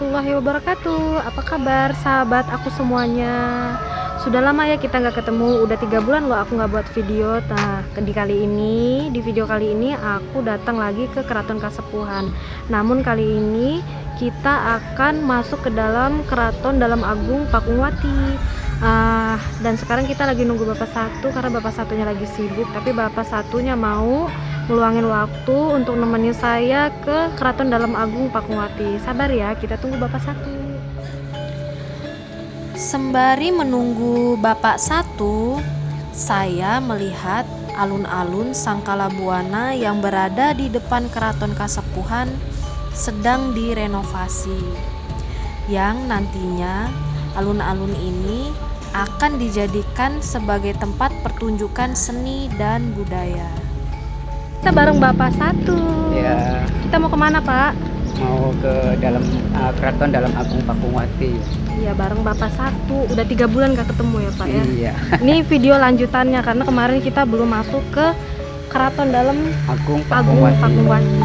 warahmatullahi wabarakatuh. Apa kabar sahabat aku semuanya? Sudah lama ya kita nggak ketemu, udah 3 bulan loh aku nggak buat video. Nah, di video kali ini aku datang lagi ke Keraton Kasepuhan. Namun kali ini kita akan masuk ke dalam Keraton Dalam Agung Pakungwati. Dan sekarang kita lagi nunggu bapak satu karena bapak satunya lagi sibuk, tapi bapak satunya mau meluangin waktu untuk nemenin saya ke Keraton Dalam Agung Pakungwati. Sabar ya, kita tunggu bapak satu. Sembari menunggu bapak satu, saya melihat alun-alun Sangkala Buana yang berada di depan Keraton Kasepuhan sedang direnovasi, yang nantinya alun-alun ini akan dijadikan sebagai tempat pertunjukan seni dan budaya. Kita bareng bapak satu. Ya, Kita mau kemana pak? mau ke dalam Keraton Dalam Agung Pakungwati. Iya, bareng bapak satu. Udah 3 bulan gak ketemu ya pak ya. Iya. Ini video lanjutannya karena kemarin kita belum masuk ke Keraton Dalam Agung Agung Pakungwati. Pakungwati.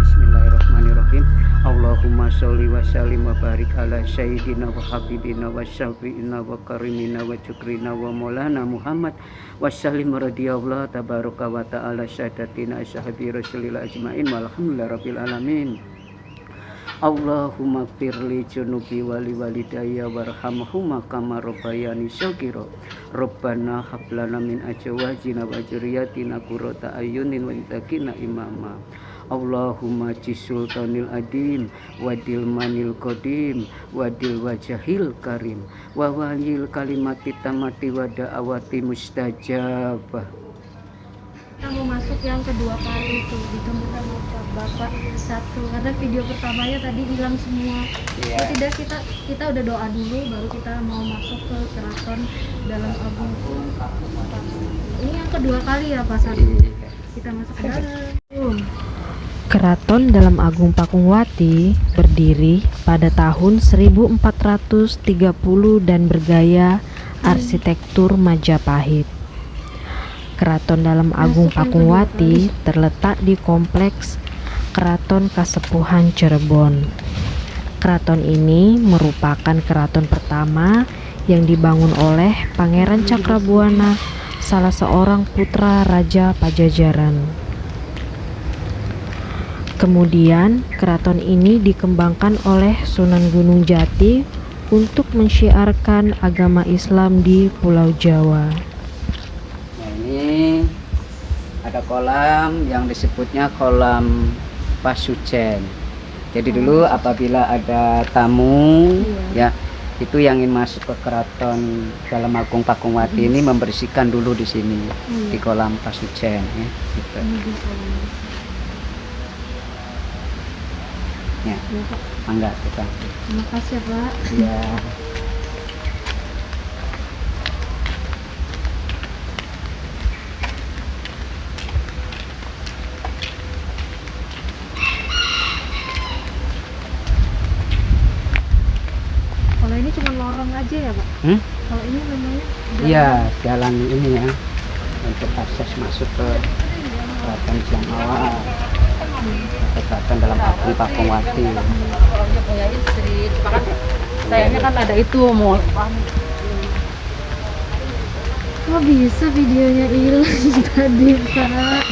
Bismillahirrahmanirrahim. Allahumma sholli wa sallim wa barik ala sayyidina wa habibina wa syafi'ina wa karimina wa cukrina wa maulana Muhammad wa sallim radhiyallahu tabaraka wa ta'ala syahadatina ashabi rasulillah ajmain walhamdulillahi rabbil alamin. Allahumma firli junubi wali walidayya warhamhuma kama rabbayani shaghira. Rabbana hab lana min azwajina wa dzurriyyatina qurrata ayyunin waj'alna imama. Allahumma jisultanil adim wadil manil qadim wadil wajahil karim wa walil kalimati tamati wa da'awati mustajabah. Kita mau masuk yang kedua kali itu, ditunggu sama bapak satu karena video pertamanya tadi hilang semua. Iya. Oh, tidak, kita udah doa dulu baru kita mau masuk ke Keraton Dalam Agung Pakungwati. Ini yang kedua kali ya Pak Satu. Kita masuk ke dalam. Keraton Dalam Agung Pakungwati berdiri pada tahun 1430 dan bergaya arsitektur Majapahit. Keraton Dalam Agung Pakungwati terletak di kompleks Keraton Kasepuhan Cirebon. Keraton ini merupakan keraton pertama yang dibangun oleh Pangeran Cakrabuana, salah seorang putra Raja Pajajaran. Kemudian keraton ini dikembangkan oleh Sunan Gunung Jati untuk mensyiarkan agama Islam di Pulau Jawa. Nah, ini ada kolam yang disebutnya kolam Pasujen. Jadi dulu apabila ada tamu ya itu yang ingin masuk ke Keraton Dalam Agung Pakungwati ini membersihkan dulu di sini di kolam Pasujen ya, gitu. Ya, mangga kita. Terima kasih ya Pak. Iya. Kalau ini cuma lorong aja ya Pak? Kalau ini namanya Iya, jalan ini ya untuk akses masuk ke Keraton Jamawa. Keraton Dalam Agung Pakungwati. sayangnya kan ada itu mau. Kok bisa videonya hilang tadi Pak?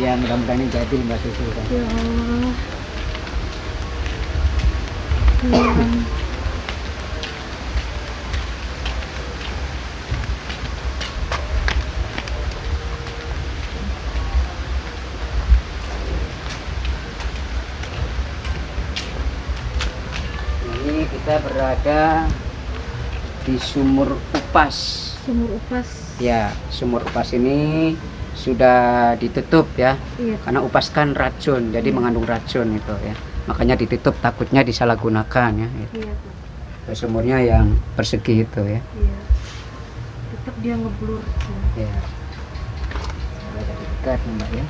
Iya, mudah-mudahan ini jadi Mbak Susu. Ya Allah. Ya. Ini kita kita berada di Sumur Upas. Sumur Upas. Ya, Sumur Upas ini sudah ditutup ya. Iya. Karena upas kan racun, jadi mengandung racun itu ya. Makanya ditutup, takutnya disalahgunakan ya. Iya, Pak. Sumurnya yang persegi itu ya. Iya. Tetap dia ngeblur. Ya. Ada dekat Mbak ya.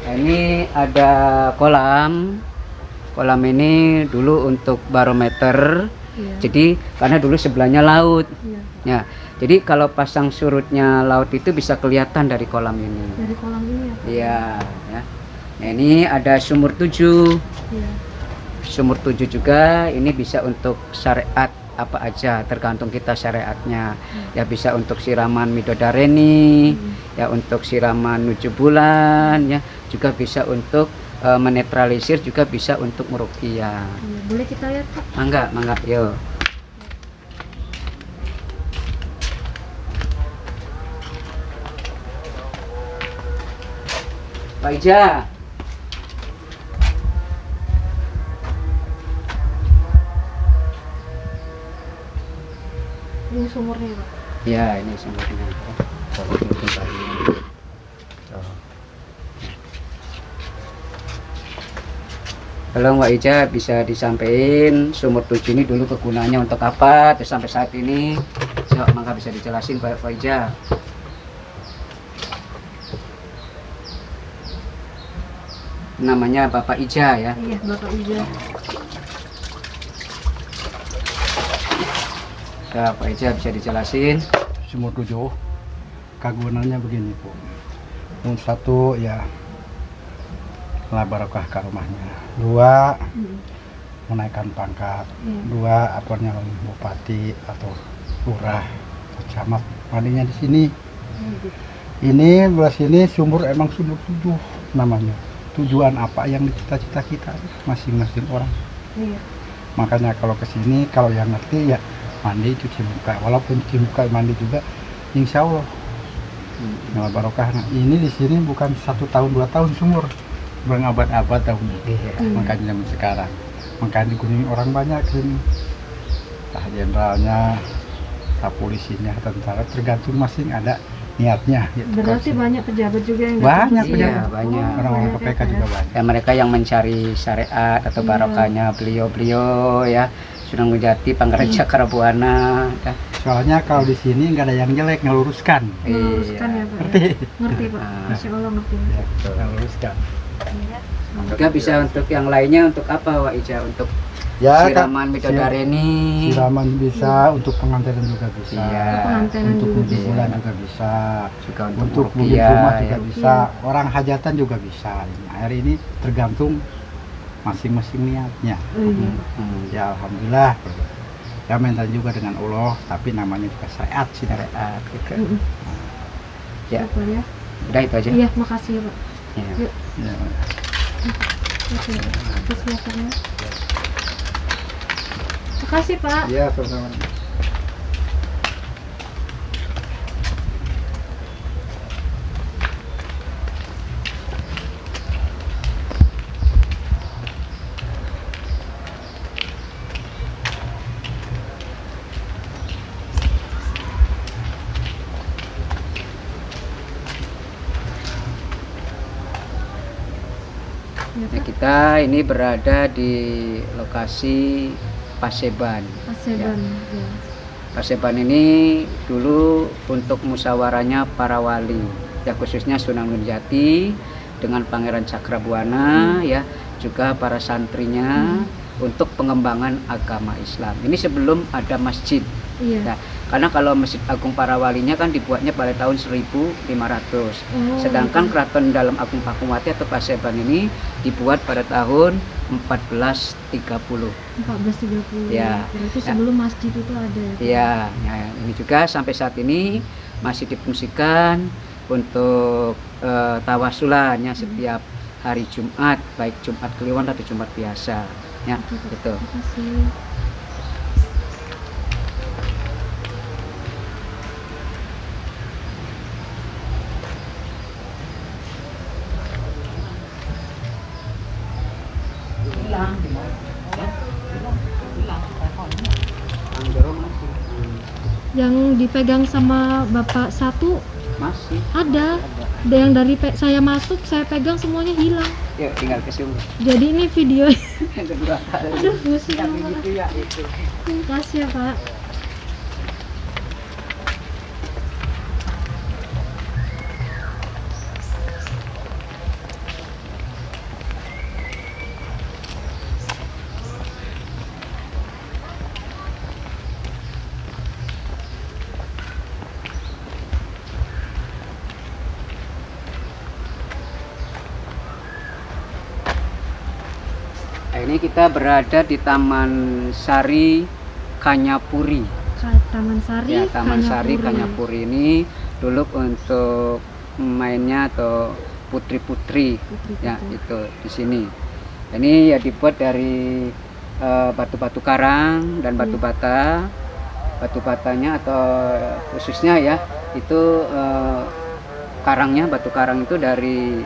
Nah, ini ada kolam. Kolam ini dulu untuk barometer. Iya. Jadi karena dulu sebelahnya laut. Iya. Ya. Jadi kalau pasang surutnya laut itu bisa kelihatan dari kolam ini. Dari kolam ini ya, Pak? Iya, ya. Nah, ini ada sumur 7. Iya. Sumur 7 juga ini bisa untuk syariat apa aja, tergantung kita syariatnya. Ya bisa untuk siraman midodareni, ya untuk siraman 7 bulan, ya juga bisa untuk menetralisir, juga bisa untuk meruqyah. Iya. Boleh kita lihat, Pak? Mangga, yuk. Pak Ija. Ini sumurnya, Pak. Ya, ini sumurnya. Kalau Mbak Ija bisa disampaikan sumur 7 ini dulu kegunaannya untuk apa, terus sampai saat ini, maka bisa dijelasin Pak Ija. Namanya Bapak Ija ya. Iya, Bapak Ija. Ya, Pak Ija bisa dijelasin. Sumur 7 kegunaannya begini, Bu. Untuk satu ya la barokah ke rumahnya. 2 menaikkan pangkat. 2 apanya bupati atau lurah atau camat mandinya di sini. Ini belah sini sumur emang sumur 7 namanya. Tujuan apa yang dicita-cita kita masing-masing orang. Iya. Makanya kalau ke sini kalau yang ngerti ya mandi cuci muka, walaupun cuci muka mandi juga insya Allah nggak barokah. Nah, ini di sini bukan 1 tahun 2 tahun sumur, berabad-abad tahun ini. Makanya zaman sekarang makanya dikunjungi orang banyak sini, entah jenderalnya, entah polisinya, tentara, tergantung masing ada niatnya gitu. Berarti banyak pejabat juga yang Banyak datang ke sini. Iya, pejabat. banyak. Orang-orang Banyak KPK ya, juga Pak. banyak. Ya, mereka yang mencari syariat atau barokahnya beliau-beliau ya, Sunan Gunjati, Pangeran Cakrabuana. Ya. Soalnya kalau di sini nggak ada yang jelek, ngeluruskan. Meluruskan ya, Pak. Ngerti? Ngerti, Pak. Masya Allah ngerti. Ya, ngeluruskan. Iya. Juga bisa untuk yang lainnya, untuk apa Wak Ija? Untuk Ya, siraman midodareni. siraman bisa, untuk pengantinan juga bisa. Iya. Pengantinan Untuk juga mobil bisa. bulan juga bisa. Juga Untuk mobil rupiah, rumah juga ya. bisa. Orang hajatan juga bisa. Air ini tergantung masing-masing niatnya. Iya. Ya alhamdulillah. Ya minta juga dengan Allah, tapi namanya juga syariat sih. Syariat gitu. Ya, Apa ya? udah itu aja. Iya, makasih ya, Pak. Ya. Yuk, Ya. oke. Terus motornya. Makasih, Pak. Iya, sama-sama. Ya, Nah, Pak. kita ini berada di lokasi Paseban. Paseban. Ya. Paseban ini dulu untuk musyawarahnya para wali, ya khususnya Sunan Gunjati dengan Pangeran Cakrabuana, ya juga para santrinya untuk pengembangan agama Islam. Ini sebelum ada masjid. Iya. Nah, karena kalau Masjid Agung para walinya kan dibuatnya pada tahun 1500. Oh, Sedangkan Keraton Dalam Agung Pakuwati atau Paseban ini dibuat pada tahun 1430. 1430. Ya. Berarti sebelum masjid itu ada ya, Pak? Iya, ya, ini juga sampai saat ini masih difungsikan untuk tawasulannya setiap hari Jumat, baik Jumat Kliwon atau Jumat biasa. Ya, Oke, Pak. gitu. Terima kasih. yang dipegang sama bapak satu Masih ada. Yang dari saya masuk saya pegang semuanya hilang. yuk tinggal ke sumur. Jadi ini video. Kedua kali Aduh, pusing tapi banget. gitu ya itu. Makasih ya Pak. Nah, ini kita berada di Taman Sari Kanyapuri. Taman Sari, Ya, Taman Sari Kanyapuri ini dulu untuk mainnya atau putri-putri ya itu di sini. Ini ya dibuat dari batu-batu karang dan batu bata. Batu batanya atau khususnya ya itu karangnya, batu karang itu dari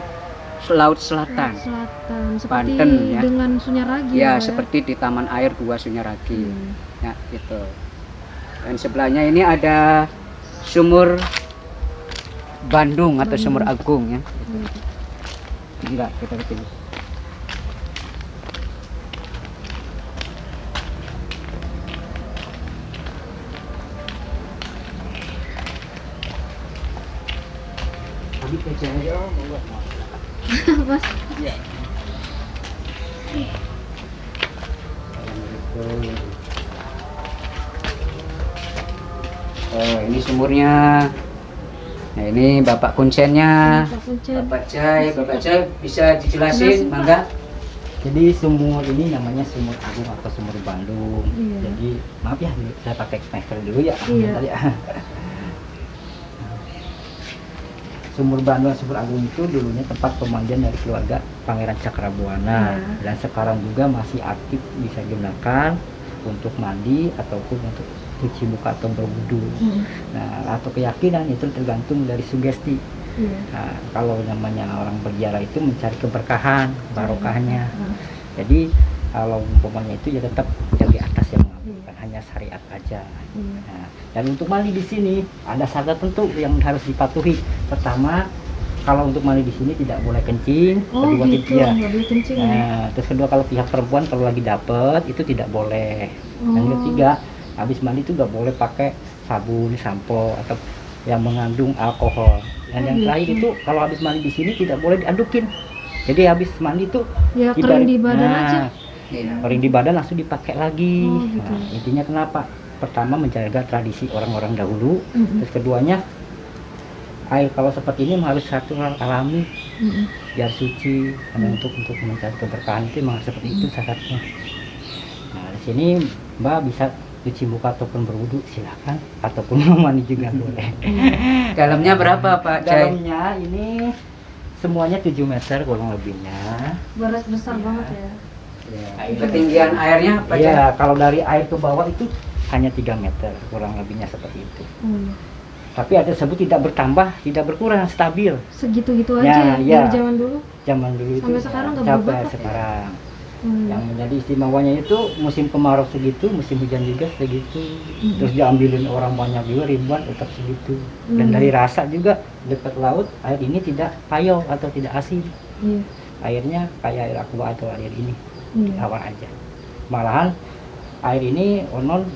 Laut Selatan. Seperti Banten, ya. dengan Sunyaragi Ya, Pak, seperti di Taman Air 2 Sunyaragi. Hmm. Ya, itu. Dan sebelahnya ini ada Sumur Bandung atau Sumur Agung ya. Enggak, kita ke sini. Tadi aja ya, mau. Mas. Iya. Oh, ini sumurnya. Nah, ini Bapak kuncennya. Bapak Jai bisa dijelasin, mangga. Jadi sumur ini namanya Sumur Agung atau Sumur Bandung. Iya. Jadi maaf ya, saya pakai masker dulu ya. Iya. Tadi. Sumur Bandung dan Sumur Agung itu dulunya tempat pemandian dari keluarga Pangeran Cakrabuana. Iya. Dan sekarang juga masih aktif bisa digunakan untuk mandi ataupun untuk cuci muka atau berwudu. Nah, atau keyakinan itu tergantung dari sugesti. Iya. Nah, kalau namanya orang berziarah itu mencari keberkahan, barokahnya. Hmm. Jadi kalau umpamanya itu ya tetap dari atas yang bukan hanya syariat aja. Iya. Nah, dan untuk mandi di sini ada syarat tertentu yang harus dipatuhi. Pertama, kalau untuk mandi di sini tidak boleh kencing. Oh Kedua, gitu, ya. nggak boleh kencing ya? Nah, terus kedua kalau pihak perempuan kalau lagi dapet itu tidak boleh. Dan Oh. ketiga, habis mandi itu nggak boleh pakai sabun, sampo atau yang mengandung alkohol. Dan Oh, yang gitu. terakhir itu kalau habis mandi di sini tidak boleh diadukin. Jadi habis mandi itu Ya kering di badan nah, aja. kering di badan langsung dipakai lagi. Oh, gitu. Nah, intinya kenapa? Pertama menjaga tradisi orang-orang dahulu. Mm-mm. Terus keduanya air kalau seperti ini harus satu hal alami, Mm-mm. biar suci. Karena untuk mencari keberkahan itu memang seperti itu syaratnya. Nah, di sini Mbak bisa cuci muka ataupun berwudu silakan, ataupun mandi juga boleh. Dalamnya berapa, Pak Jai? Dalamnya ini semuanya 7 meter kurang lebihnya. Baras besar banget ya. Ya. Ketinggian airnya apa, Jai? Iya, kalau dari air ke bawah itu hanya 3 meter kurang lebihnya seperti itu. Oh, iya. Tapi air tersebut tidak bertambah, tidak berkurang, stabil. Segitu-gitu Ya, aja ya, ya. dari zaman dulu. Zaman dulu itu Sampai sekarang nggak sampai berubah, Pak? sekarang. Hmm. Yang menjadi istimewanya itu musim kemarau segitu, musim hujan juga segitu. Terus diambilin orang banyak juga ribuan tetap segitu. Dan dari rasa juga dekat laut air ini tidak payau atau tidak asin. Iya. Airnya kayak air aqua atau air ini Iya. tawar aja. Malahan air ini onon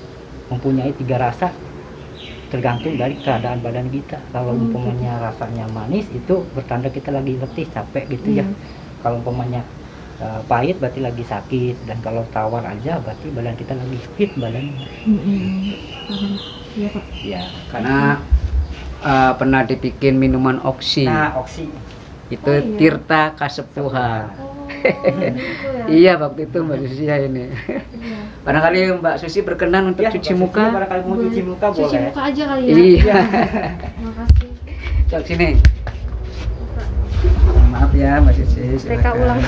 mempunyai 3 rasa tergantung dari keadaan badan kita. Kalau umpamanya rasanya manis itu bertanda kita lagi letih, capek gitu ya. Iya. Kalau umpamanya pahit berarti lagi sakit, dan kalau tawar aja berarti badan kita lagi fit badannya. Paham. Iya Pak. Ya. Karena pernah dibikin minuman oksi. Nah, oksi. Itu Oh, iya. Tirta Kasepuhan. Oh, gitu ya. Iya, waktu itu Mbak Susi ya ini. Iya. Barangkali Mbak Susi berkenan untuk Ya, cuci Mbak Susi muka. barangkali mau cuci muka Cuci boleh. muka aja kali ya. Iya. Makasih. Cok sini. Maaf ya Mbak Susi. Reka silakan. ulang.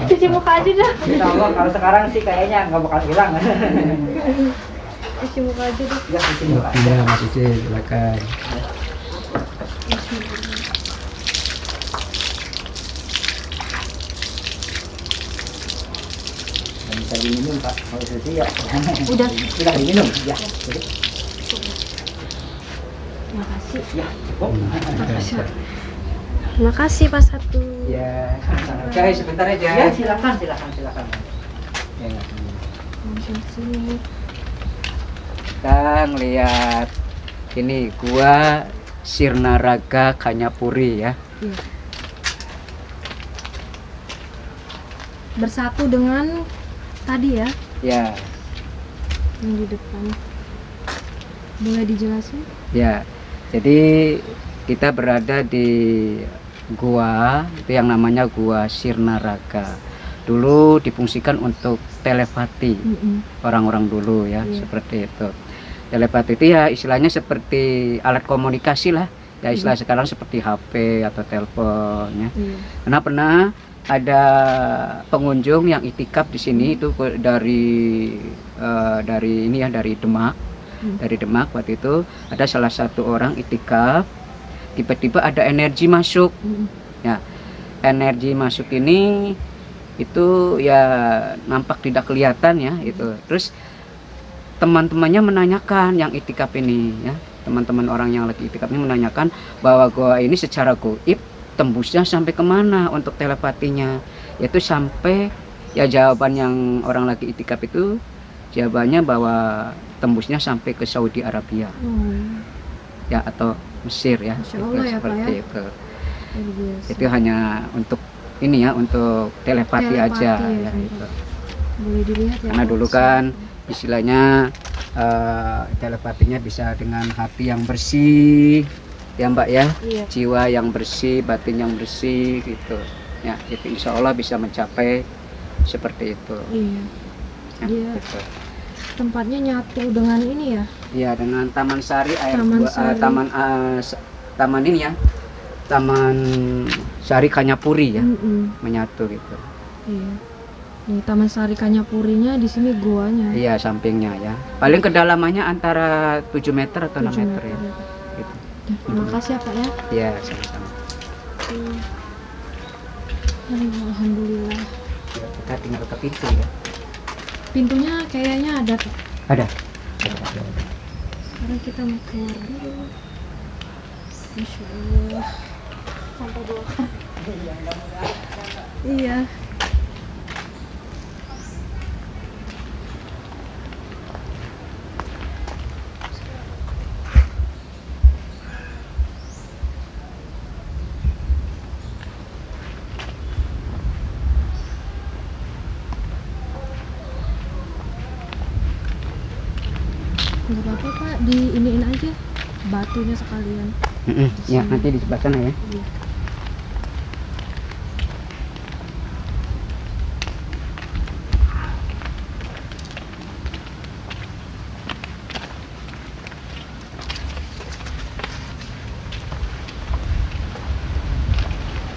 Cuci muka aja dah. Insya Allah kalau sekarang sih kayaknya nggak bakal hilang. Cuci muka aja dah. Ya, cuci muka. Iya, Mbak Susi, silakan. Dan bisa diminum Pak, kalau suci ya. Udah. Sudah diminum ya. Jadi, Makasih. Ya, cukup. Terima kasih Pak Satu. Ya, guys, sebentar aja. Ya, silakan. Ya, Langsung sini. kita ngeliat ini gua Sirnaraga Kanyapuri ya. Iya. Bersatu dengan tadi ya, Ya, yang di depan. Boleh dijelasin? ya. Jadi kita berada di gua itu yang namanya Gua Sirnaraga. Dulu difungsikan untuk telepati orang-orang dulu ya, Iya. seperti itu. Telepati itu ya istilahnya seperti alat komunikasi lah. Ya istilah sekarang seperti HP atau telepon ya. Iya. Karena pernah ada pengunjung yang itikaf di sini itu dari ini ya, dari Demak. Dari Demak waktu itu ada salah satu orang itikaf, tiba-tiba ada energi masuk. Ya, energi masuk ini itu ya nampak tidak kelihatan ya itu. Terus teman-temannya menanyakan yang itikaf ini ya, teman-teman orang yang lagi itikaf ini menanyakan bahwa goa ini secara goib tembusnya sampai kemana untuk telepatinya, yaitu sampai ya jawaban yang orang lagi itikaf itu jawabannya bahwa tembusnya sampai ke Saudi Arabia ya atau Mesir ya. Masya Allah ya, Pak, seperti ya. itu. Luar biasa. Itu hanya untuk ini ya, untuk telepati aja Ya, ya, itu. Boleh dilihat ya. Karena Pak. dulu kan istilahnya telepatinya bisa dengan hati yang bersih ya Mbak ya, Iya. jiwa yang bersih, batin yang bersih gitu ya, itu insya Allah bisa mencapai seperti itu Iya. ya, Iya. gitu. Tempatnya nyatu dengan ini ya. Ya, dengan Taman Sari air Taman gua- Sari. taman ini ya, Taman Sari Kanyapuri ya, menyatu gitu. Iya. Nih Taman Sari Kanyapurinya, di sini goanya. Iya, sampingnya ya. Paling kedalamannya antara 7 meter atau 6 7 meter ya. meter. Gitu. Ya, terima kasih ya Pak ya. Iya, sama-sama. Aduh, alhamdulillah. Ya, kita tinggal ke pintu ya. Pintunya kayaknya ada Pak. Ada. Sekarang kita mau keluar dulu. Masya Allah. Sampai 2 kali. Iya. Nggak apa-apa Pak, diiniin aja batunya sekalian. Ya, nanti di sebelah sana ya. Iya.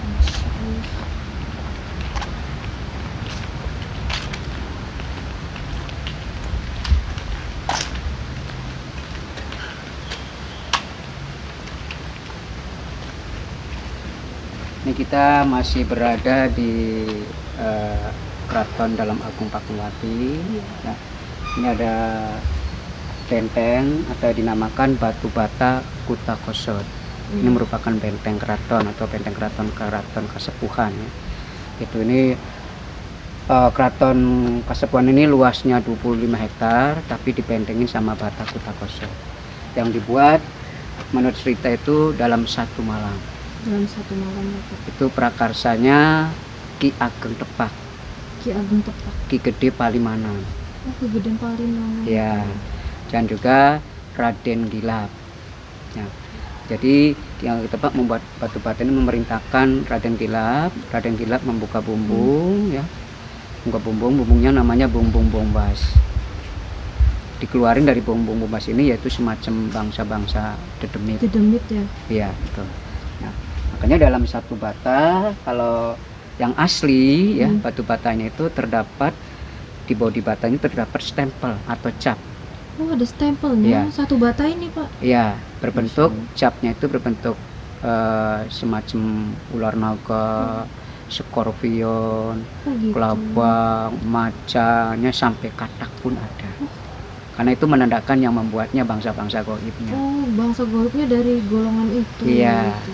Masya Allah. Ini kita masih berada di Keraton Dalam Agung Pakuwati. Ya. Ini ada benteng atau dinamakan Batu Bata Kuta Kosot. Ini merupakan benteng keraton atau benteng keraton Kasepuhan ya. Itu ini keraton Kasepuhan ini luasnya 25 hektar tapi dibentengin sama Bata Kuta Kosot. Yang dibuat menurut cerita itu dalam 1 malam. Dalam 1 malam ya Pak. Itu prakarsanya Ki Ageng Tepak, Ki Ageng Tepak. Ki Gede Palimanan Oh, Kegedean Palimanan. ya, dan juga Raden Gilap ya. Jadi yang Tepak membuat batu bata ini memerintahkan Raden Gilap membuka bumbung ya, membuka bumbungnya namanya bumbung bombas. Dikeluarin dari bumbung bombas ini yaitu semacam bangsa-bangsa dedemit Dedemit ya. ya gitu. Nah, makanya dalam 1 bata kalau yang asli ya, batu batanya itu terdapat di bodi batanya terdapat stempel atau cap Oh, ada stempelnya. Iya. 1 bata ini Pak. ya, berbentuk capnya itu berbentuk semacam ular naga, skorpion, Oh gitu. kelabang, macanya sampai katak pun ada. karena itu menandakan yang membuatnya bangsa-bangsa gaibnya. Oh, bangsa gaibnya dari golongan itu. Iya. Gitu.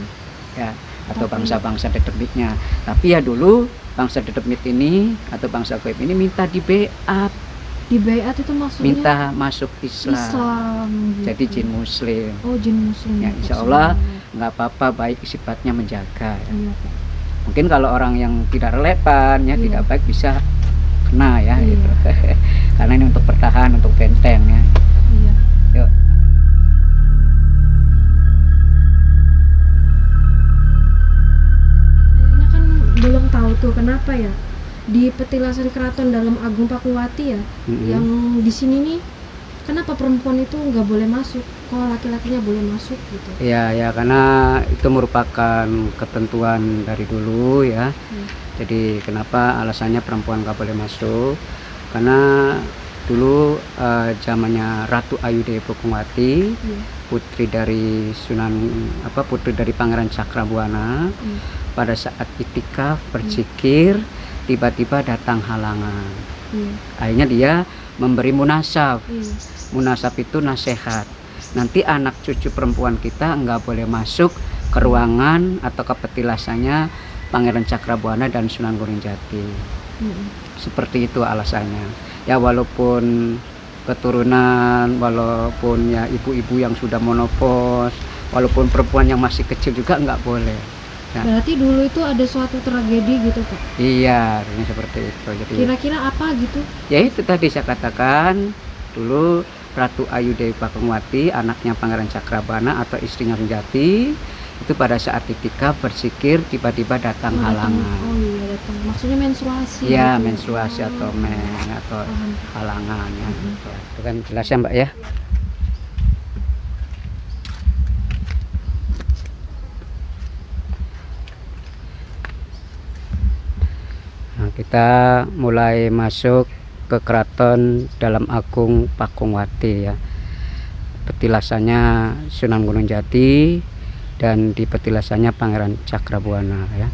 Ya, atau Tapi- bangsa-bangsa determitnya. Tapi ya dulu bangsa determit ini atau bangsa gaib ini minta di baiat, Di baiat itu maksudnya minta masuk Islam. Islam gitu. Jadi jin muslim. Oh, jin muslim. Ya, Pak. insya Allah Subhanallah. nggak apa-apa, baik sifatnya menjaga. Ya. Iya, Pak. Mungkin kalau orang yang tidak relevan ya Iya. tidak baik bisa kena ya Iya. gitu. Karena ini untuk bertahan, untuk benteng ya. Iya. Yuk. Kayaknya kan belum tahu tuh kenapa ya di petilasan keraton dalam Agung Pakuwati ya, Mm-mm. yang di sini nih kenapa perempuan itu nggak boleh masuk, kok laki-lakinya boleh masuk gitu. Ya, ya karena itu merupakan ketentuan dari dulu ya. Hmm. Jadi kenapa alasannya perempuan nggak boleh masuk? Karena dulu zamannya Ratu Ayudewi Pakuwati, Iya. putri dari putri dari Pangeran Cakrabuana, Hmm. pada saat itikaf berzikir tiba-tiba datang halangan. Iya. Akhirnya dia memberi munasab. Iya. Munasab itu nasihat. Nanti anak cucu perempuan kita nggak boleh masuk ke ruangan atau ke petilasannya Pangeran Cakrabuana dan Sunan Gunung Jati. Hmm. Seperti itu alasannya. Ya walaupun keturunan, walaupun ya ibu-ibu yang sudah monopos, walaupun perempuan yang masih kecil juga nggak boleh. Ya. Berarti dulu itu ada suatu tragedi gitu Pak. Iya, ini seperti itu. Jadi Kira-kira apa gitu? ya itu tadi saya katakan dulu Ratu Ayudewi Pakuwati, anaknya Pangeran Cakrabuana atau istrinya Sunjati, itu pada saat itikaf berzikir tiba-tiba datang halangan. Oh iya datang. Maksudnya menstruasi. Ya, gitu. menstruasi atau atau Paham. halangan ya. Mhm. Itu kan jelas ya Mbak ya. Nah, kita mulai masuk ke keraton dalam Agung Pakuwati ya. Petilasannya Sunan Gunung Jati dan di petilasannya Pangeran Cakrabuana ya.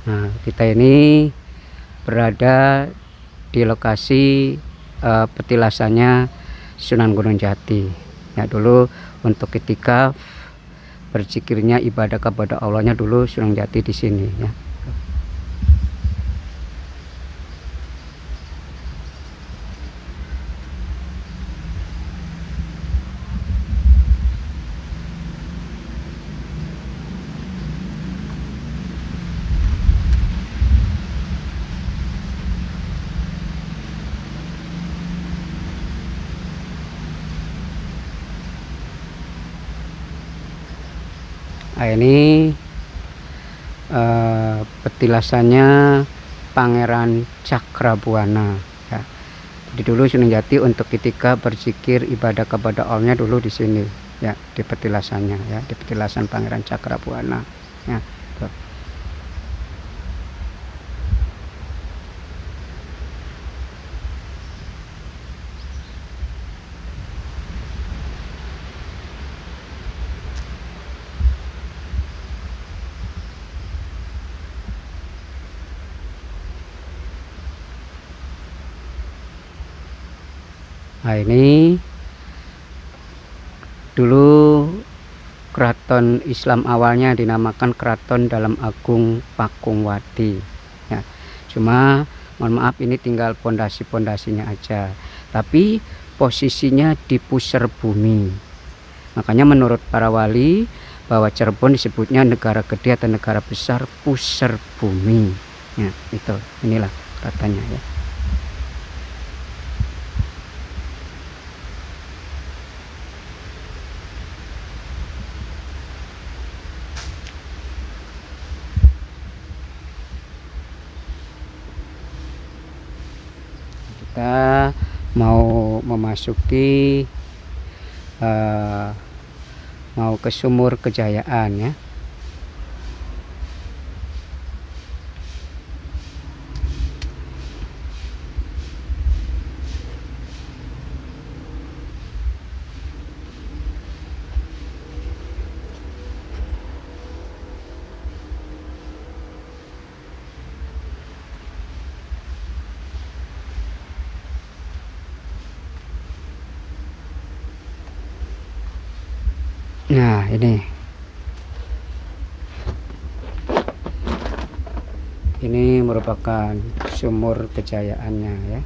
Nah, kita ini berada di lokasi petilasannya Sunan Gunung Jati. Ya dulu untuk itikaf berzikirnya ibadah kepada Allahnya dulu Sunan Jati di sini ya. Nah, ini petilasannya Pangeran Cakrabuana ya. Jadi dulu Sunan Jati untuk ketika berzikir ibadah kepada Allahnya dulu di sini ya, di petilasannya ya, di petilasan Pangeran Cakrabuana ya. Tuh. Nah, ini dulu keraton Islam awalnya dinamakan Keraton Dalam Agung Pakuwati ya. Cuma mohon maaf ini tinggal pondasi-pondasinya aja, tapi posisinya di pusar bumi. Makanya menurut para wali bahwa Cirebon disebutnya negara gede atau negara besar pusar bumi ya, itu inilah katanya ya. Kita mau memasuki mau ke Sumur Kejayaan ya. Nah, ini merupakan sumur kejayaannya ya.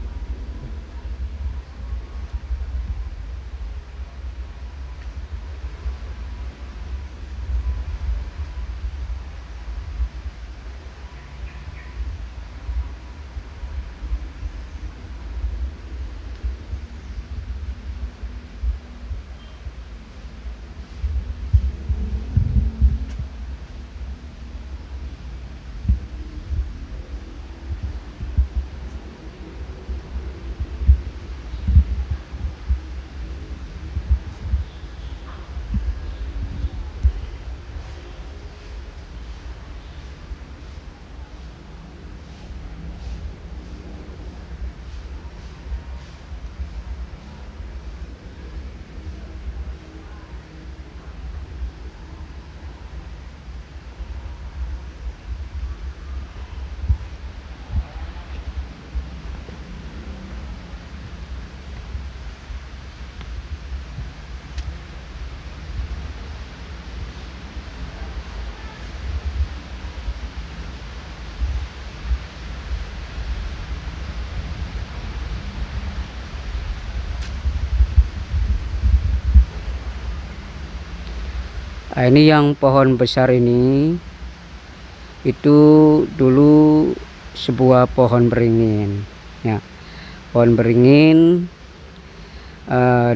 Nah, ini yang pohon besar ini itu dulu sebuah pohon beringin ya. Pohon beringin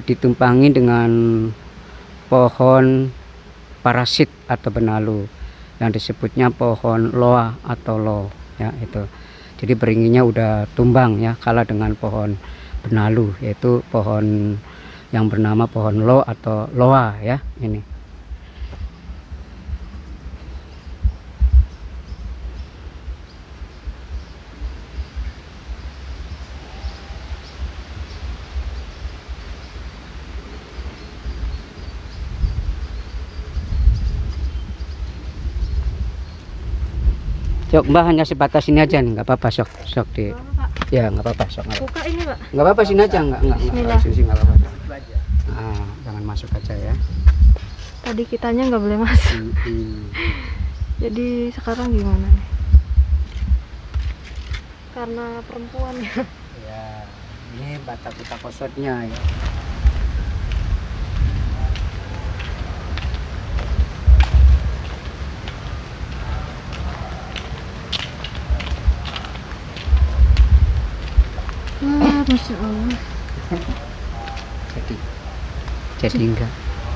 ditumpangi dengan pohon parasit atau benalu yang disebutnya pohon loa atau lo ya itu. Jadi beringinnya udah tumbang ya, kalah dengan pohon benalu, yaitu pohon yang bernama pohon lo atau loa ya ini. Sok Mbak hanya sebatas ini aja nih, nggak apa-apa sok di ya nggak apa-apa sok nggak Buka ini Pak. nggak apa-apa sini aja nggak Bismillah. sini nggak apa-apa. Nah, jangan masuk aja ya. Tadi kitanya nggak boleh masuk. Jadi sekarang gimana nih? Karena perempuan ya. Ya, ini bata kita kosotnya ya. Wah, Masya Allah. Jadi enggak.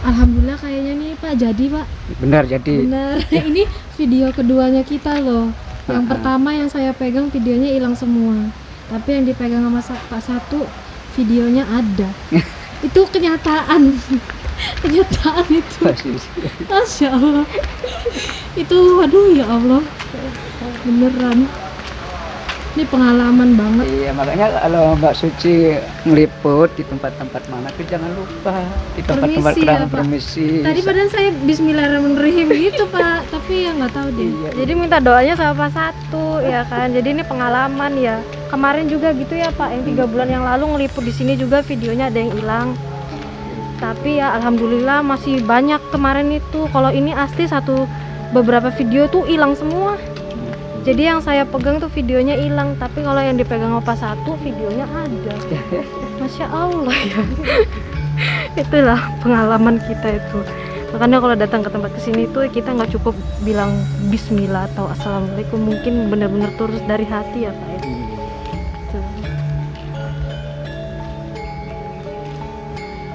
Alhamdulillah kayaknya nih Pak jadi Pak. Benar jadi. Benar. Ini video keduanya kita loh. Yang pertama yang saya pegang videonya hilang semua. Tapi yang dipegang sama Pak Satu videonya ada. Itu kenyataan. Kenyataan itu. Masya Allah. Itu waduh ya Allah. Beneran. Ini pengalaman banget. Iya, makanya kalau Mbak Suci ngeliput di tempat-tempat mana tuh jangan lupa di tempat-tempat Permisi ya, kurang Pak. permisi. Tadi badan saya Bismillahirrahmanirrahim gitu Pak, tapi ya nggak tahu deh. Iya. Jadi minta doanya sama Pak Satu ya kan. Jadi ini pengalaman ya. Kemarin juga gitu ya Pak, yang 3 bulan yang lalu ngeliput di sini juga videonya ada yang hilang. Tapi ya alhamdulillah masih banyak kemarin itu. Kalau ini asli beberapa video tuh hilang semua. Jadi yang saya pegang tuh videonya hilang, tapi kalau yang dipegang sama Pak Satu videonya ada. Masya Allah ya. Itulah pengalaman kita itu. Makanya kalau datang ke tempat kesini tuh kita nggak cukup bilang Bismillah atau Assalamualaikum, mungkin benar-benar tulus dari hati ya Pak ya. Tuh.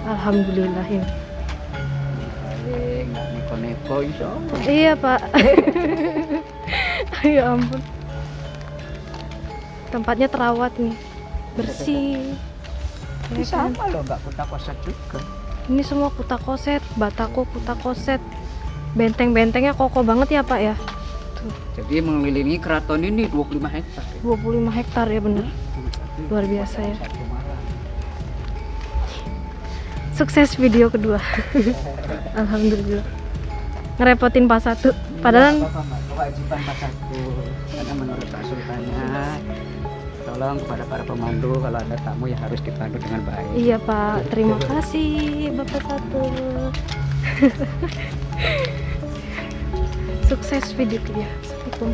Alhamdulillah ini. Nggak neko-neko insya Allah. Iya Pak. Ya ampun. Tempatnya terawat nih, bersih. Ini sama loh Mbak, kuta koset juga. Ini semua kuta koset, batako kuta koset. Benteng-bentengnya kokoh banget ya Pak ya. Tuh, Jadi mengelilingi keraton ini 25 hektar. 25 hektar ya bener. Luar biasa ya. Satu malam. Sukses video kedua. Alhamdulillah. Ngerepotin Pak Satu. Padahal Nggak apa-apa, Mbak. Kewajiban Pak Satu. Karena menurut Pak Sultannya, tolong kepada para pemandu kalau ada tamu ya harus dipandu dengan baik. iya Pak, terima kasih Bapak Satu. Sukses videonya. Assalamualaikum.